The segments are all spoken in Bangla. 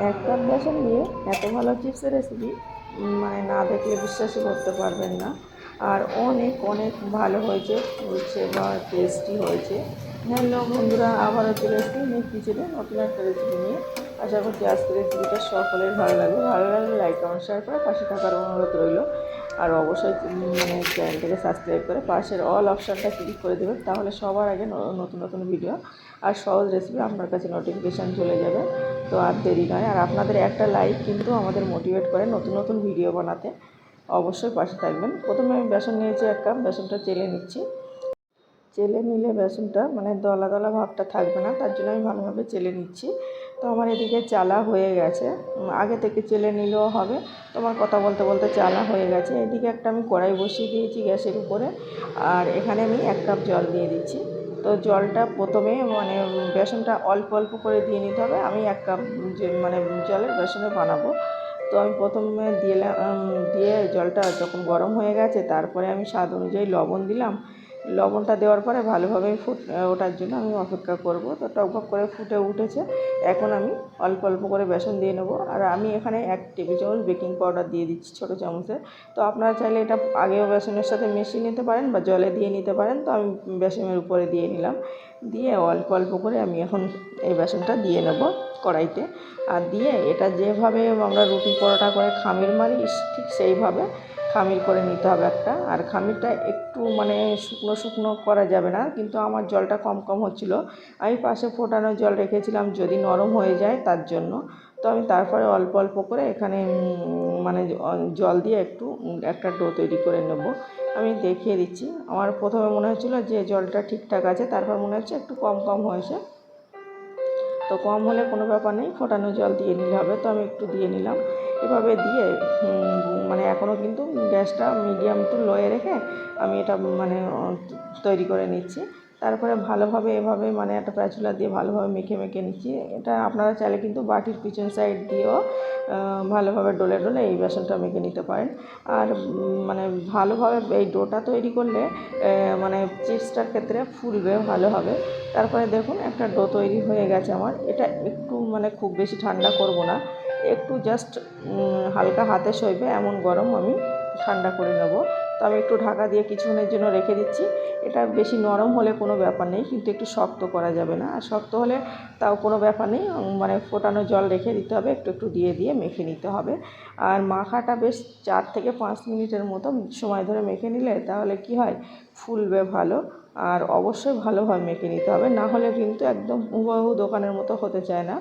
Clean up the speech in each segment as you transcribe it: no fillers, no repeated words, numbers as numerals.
এক কাপ বেসন দিয়ে এত ভালো চিপসের রেসিপি মানে না দেখলে বিশ্বাসই করতে পারবেন না। আর অনেক অনেক ভালো হয়েছে, ফুলছে বা টেস্টি হয়েছে। হ্যালো বন্ধুরা, আবারও চলে এসেছি নেক্সট কিচেনে নতুন একটা রেসিপি নিয়ে। আশা করছি আজকের রেসিপিটা সকলের ভালো লাগবে। ভালো লাগলে লাইক কমেন্ট শেয়ার করে পাশে থাকার অনুরোধ রইল। আর অবশ্যই মানে চ্যানেলটাকে সাবস্ক্রাইব করে পাশের অল অপশানটা ক্লিক করে দেবেন, তাহলে সবার আগে নতুন নতুন ভিডিও আর সহজ রেসিপি আপনার কাছে নোটিফিকেশান চলে যাবে। তো আর দেরি নয়, আর আপনাদের একটা লাইক কিন্তু আমাদের মোটিভেট করে নতুন নতুন ভিডিও বানাতে। অবশ্যই পাশে থাকবেন। প্রথমে আমি বেসন নিয়েছি 1 কাপ, বেসনটা চেলে নিচ্ছি। চেলে নিলে বেসনটা মানে দলা দলা ভাবটা থাকবে না, তার জন্য আমি ভালোভাবে চেলে নিচ্ছি। তো আমার এদিকে চালা হয়ে গেছে, আগে থেকে চেলে নিলেও হবে। তোমার কথা বলতে বলতে চালা হয়ে গেছে। এদিকে একটা আমি কড়াই বসিয়ে দিয়েছি গ্যাসের উপরে, আর এখানে আমি 1 কাপ জল দিয়ে দিচ্ছি। তো জলটা প্রথমে মানে বেসনটা অল্প অল্প করে দিয়ে নিতে হবে। আমি 1 কাপ মানে জলের বেসনে বানাবো। তো আমি প্রথমে দিয়ে জলটা যখন গরম হয়ে গেছে, তারপরে আমি স্বাদ অনুযায়ী লবণ দিলাম। লবণটা দেওয়ার পরে ভালোভাবে ওঠার জন্য আমি অপেক্ষা করব। তো টকবক করে ফুটে উঠেছে। এখন আমি অল্প অল্প করে বেসন দিয়ে নেব। আর আমি এখানে 1 টেবিল চামচ বেকিং পাউডার দিয়ে দিচ্ছি ছোটো চামচে। তো আপনারা চাইলে এটা আগেও বেসনের সাথে মিশিয়ে নিতে পারেন বা জলে দিয়ে নিতে পারেন। তো আমি বেসনের উপরে দিয়ে নিলাম, দিয়ে অল্প অল্প করে আমি এখন এই বেসনটা দিয়ে নেব কড়াইতে। আর দিয়ে এটা যেভাবে আমরা রুটি পরোটা করে খামির মারি, ঠিক সেইভাবে খামির করে নিতে হবে একটা। আর খামিরটা একটু মানে শুকনো শুকনো করা যাবে না, কিন্তু আমার জলটা কম কম হচ্ছিল। আমি পাশে ফোটানো জল রেখেছিলাম যদি নরম হয়ে যায় তার জন্য। তো আমি তারপরে অল্প অল্প করে এখানে মানে জল দিয়ে একটু একটা ডো তৈরি করে নেব। আমি দেখিয়ে দিচ্ছি। আমার প্রথমে মনে হচ্ছিল যে জলটা ঠিকঠাক আছে, তারপর মনে হচ্ছে একটু কম কম হয়েছে। তো কম হলে কোনো ব্যাপার নেই, ফোটানো জল দিয়ে নিলে হবে। তো আমি একটু দিয়ে নিলাম। এভাবে দিয়ে মানে এখনও কিন্তু গ্যাসটা মিডিয়াম টু লোয়ে রেখে আমি এটা মানে তৈরি করে নিচ্ছি। তারপরে ভালোভাবে এভাবে মানে একটা স্প্যাচুলা দিয়ে ভালোভাবে মেখে মেখে নিচ্ছি। এটা আপনারা চাইলে কিন্তু বাটির পিছন সাইড দিয়েও ভালোভাবে ডলে ডলে এই বেসনটা মেখে নিতে পারেন। আর মানে ভালোভাবে এই ডোটা তৈরি করলে মানে চিপসটার ক্ষেত্রে ফুলবে ভালো হবে। তারপরে দেখুন একটা ডো তৈরি হয়ে গেছে আমার। এটা একটু মানে খুব বেশি ঠান্ডা করব না, একটু জাস্ট হালকা হাতে সইবে এমন গরম আমি ঠান্ডা করে নেব। তো আমি একটু ঢাকা দিয়ে কিছুক্ষণের জন্য রেখে দিচ্ছি। এটা বেশি নরম হলে কোনো ব্যাপার নেই, কিন্তু একটু শক্ত করা যাবে না। আর শক্ত হলে তাও কোনো ব্যাপার নেই, মানে ফোটানো জল রেখে দিতে হবে, একটু একটু দিয়ে দিয়ে মেখে নিতে হবে। আর মাখাটা বেশ 4 থেকে 5 মিনিটের মতো সময় ধরে মেখে নিলে তাহলে কি হয়, ফুলবে ভালো। আর অবশ্যই ভালোভাবে মেখে নিতে হবে, না হলে কিন্তু একদম হুবহু দোকানের মতো হতে চায় না।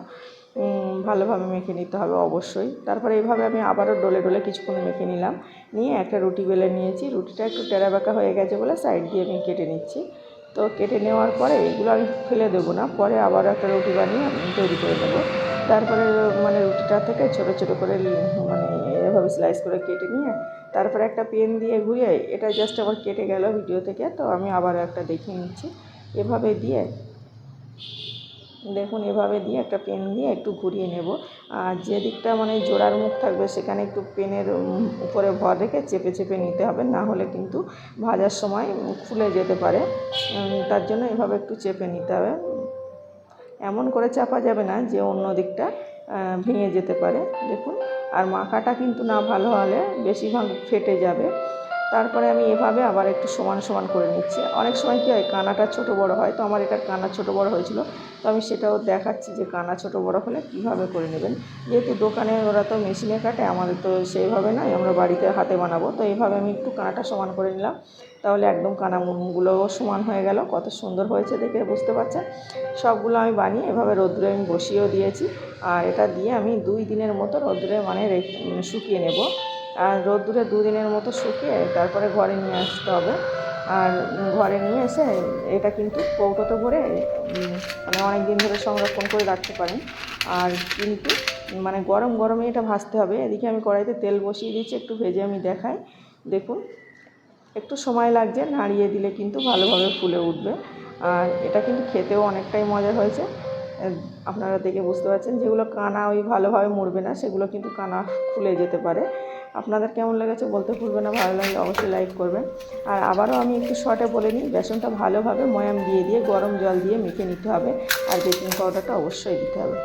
ভালোভাবে মেখে নিতে হবে অবশ্যই। তারপরে এইভাবে আমি আবারও ডলে ডলে কিছুক্ষণ মেখে নিলাম। নিয়ে একটা রুটি বেলে নিয়েছি। রুটিটা একটু টেরা বেঁকা হয়ে গেছে বলে সাইড দিয়ে আমি কেটে নিচ্ছি। তো কেটে নেওয়ার পরে এগুলো আমি ফেলে দেবো না, পরে আবারও একটা রুটি বানিয়ে আমি তৈরি করে দেবো। তারপরে মানে রুটিটা থেকে ছোটো ছোটো করে মানে এভাবে স্লাইস করে কেটে নিয়ে তারপরে একটা পেন দিয়ে ঘুরিয়ে, এটা জাস্ট আবার কেটে গেল ভিডিও থেকে, তো আমি আবারও একটা দেখিয়ে নিচ্ছি। এভাবে দিয়ে দেখুন, এভাবে দিয়ে একটা পেন দিয়ে একটু ঘুরিয়ে নেব। আর যে দিকটা মানে জোড়ার মুখ থাকবে সেখানে একটু পেনের উপরে ভর রেখে চেপে চেপে নিতে হবে, না হলে কিন্তু ভাজার সময় খুলে যেতে পারে। তার জন্য এভাবে একটু চেপে নিতে হবে। এমন করে চাপা যাবে না যে অন্য দিকটা ভেঙে যেতে পারে। দেখুন, আর মাখাটা কিন্তু না ভালো হলে বেশিরভাগ ফেটে যাবে। তারপরে আমি এভাবে আবার একটু সমান সমান করে নিচ্ছি। অনেক সময় কী হয়, কানাটা ছোটো বড় হয়, তো আমার এটা কানা ছোটো বড় হয়েছিল। তো আমি সেটাও দেখাচ্ছি যে কানা ছোটো বড় হলে কীভাবে করে নেবেন। যেহেতু দোকানে ওরা তো মেশিনে কাটে, আমাদের তো সেইভাবে নয়, আমরা বাড়িতে হাতে বানাবো। তো এইভাবে আমি একটু কানাটা সমান করে নিলাম, তাহলে একদম কানাগুলোও সমান হয়ে গেল। কত সুন্দর হয়েছে দেখে বুঝতে পারছেন। সবগুলো আমি বানিয়ে এভাবে রোদ্দুরে আমি বসিয়েও দিয়েছি। আর এটা দিয়ে আমি 2 দিনের মতো রোদ্দুরে মানে শুকিয়ে নেব। আর রোদ্দুরে 2 দিনের মতো শুকিয়ে তারপরে ঘরে নিয়ে আসতে হবে। আর ঘরে নিয়ে এসে এটা কিন্তু কৌটোতে ভরে মানে অনেক দিন ধরে সংরক্ষণ করে রাখতে পারেন। আর কিন্তু মানে গরম গরমে এটা ভাজতে হবে। এদিকে আমি কড়াইতে তেল বসিয়ে দিয়েছি, একটু ভেজে আমি দেখাই। দেখুন, একটু সময় লাগছে, নাড়িয়ে দিলে কিন্তু ভালোভাবে ফুলে উঠবে। আর এটা কিন্তু খেতেও অনেকটাই মজার হয়েছে। আপনারা দেখে বুঝতে পারছেন, যেগুলো কানা ওই ভালোভাবে মুড়বে না সেগুলো কিন্তু কানা খুলে যেতে পারে। আপনাদের কেমন লেগেছে বলতে ভুলবেন না, ভালো লাগলে অবশ্যই লাইক করবেন। আর আবারও আমি একটু শর্টে বলে নিই, বেসনটা ভালোভাবে ময়াম দিয়ে দিয়ে গরম জল দিয়ে মেখে নিতে হবে। আর বেকিং পাউডারটা অবশ্যই দিতে হবে।